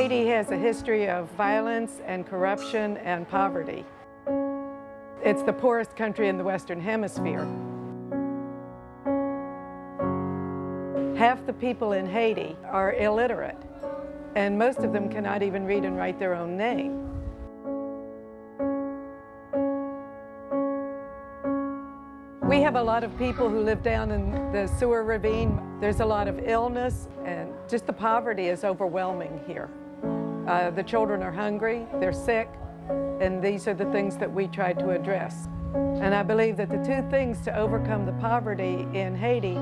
Haiti has a history of violence and corruption and poverty. It's the poorest country in the Western Hemisphere. Half the people in Haiti are illiterate, and most of them cannot even read and write their own name. We have a lot of people who live down in the sewer ravine. There's a lot of illness, and just the poverty is overwhelming here. The children are hungry, they're sick, and these are the things that we try to address. And I believe that the two things to overcome the poverty in Haiti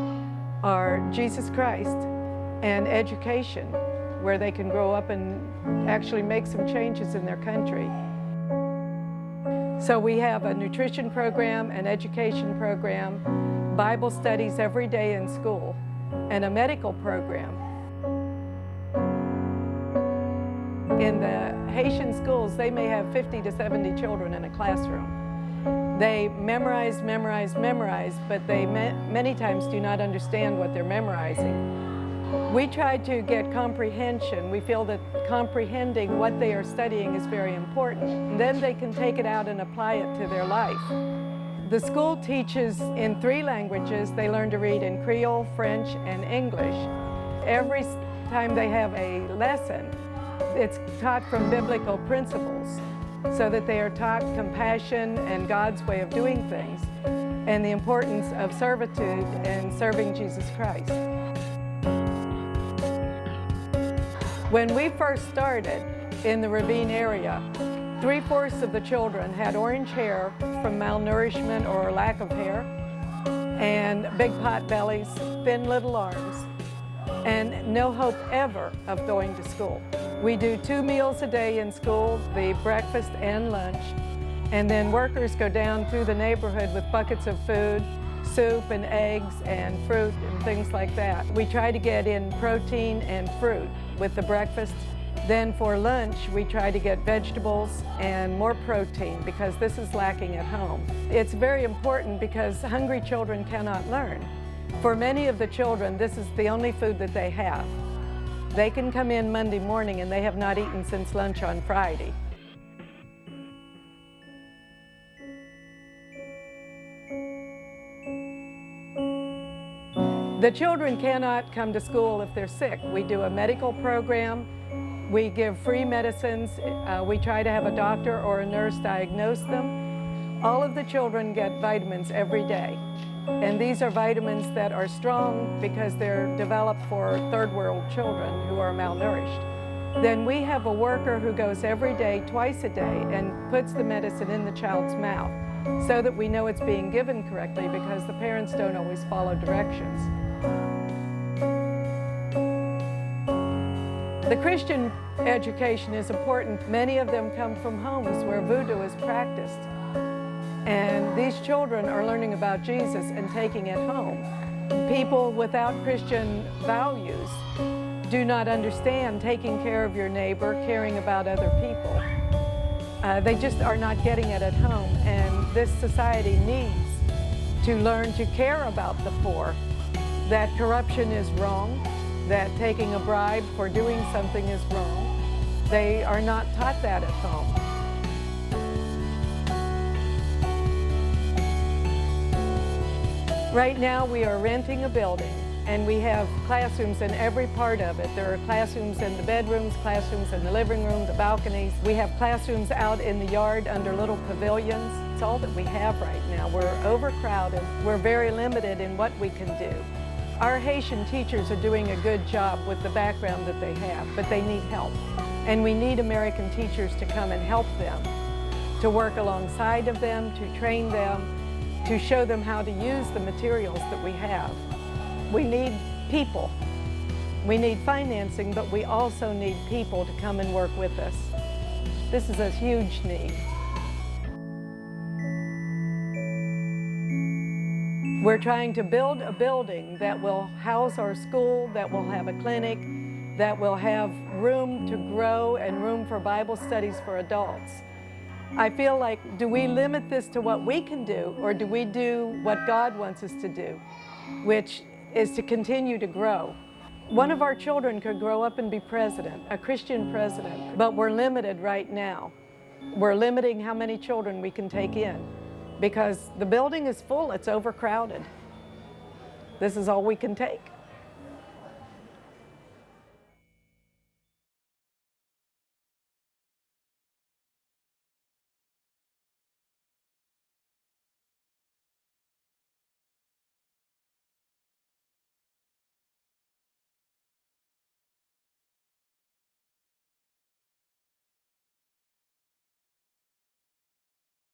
are Jesus Christ and education, where they can grow up and actually make some changes in their country. So we have a nutrition program, an education program, Bible studies every day in school, and a medical program. In the Haitian schools, they may have 50 to 70 children in a classroom. They memorize, but they many times do not understand what they're memorizing. We try to get comprehension. We feel that comprehending what they are studying is very important. Then they can take it out and apply it to their life. The school teaches in 3 languages. They learn to read in Creole, French, and English. Every time they have a lesson, it's taught from biblical principles, so that they are taught compassion and God's way of doing things, and the importance of servitude and serving Jesus Christ. When we first started in the ravine area, 3/4 of the children had orange hair from malnourishment or lack of hair, and big pot bellies, thin little arms, and no hope ever of going to school. We do 2 meals a day in school, the breakfast and lunch, and then workers go down through the neighborhood with buckets of food, soup and eggs and fruit and things like that. We try to get in protein and fruit with the breakfast. Then for lunch, we try to get vegetables and more protein because this is lacking at home. It's very important because hungry children cannot learn. For many of the children, this is the only food that they have. They can come in Monday morning and they have not eaten since lunch on Friday. The children cannot come to school if they're sick. We do a medical program. We give free medicines. We try to have a doctor or a nurse diagnose them. All of the children get vitamins every day. And these are vitamins that are strong because they're developed for third world children who are malnourished. Then we have a worker who goes every day, twice a day, and puts the medicine in the child's mouth so that we know it's being given correctly because the parents don't always follow directions. The Christian education is important. Many of them come from homes where voodoo is practiced. And these children are learning about Jesus and taking it home. People without Christian values do not understand taking care of your neighbor, caring about other people. They just are not getting it at home, and this society needs to learn to care about the poor, that corruption is wrong, that taking a bribe for doing something is wrong. They are not taught that at home. Right now we are renting a building and we have classrooms in every part of it. There are classrooms in the bedrooms, classrooms in the living room, the balconies. We have classrooms out in the yard under little pavilions. It's all that we have right now. We're overcrowded. We're very limited in what we can do. Our Haitian teachers are doing a good job with the background that they have, but they need help. And we need American teachers to come and help them, to work alongside of them, to train them, to show them how to use the materials that we have. We need people. We need financing, but we also need people to come and work with us. This is a huge need. We're trying to build a building that will house our school, that will have a clinic, that will have room to grow and room for Bible studies for adults. I feel like, do we limit this to what we can do, or do we do what God wants us to do, which is to continue to grow? One of our children could grow up and be president, a Christian president, but we're limited right now. We're limiting how many children we can take in because the building is full, it's overcrowded. This is all we can take.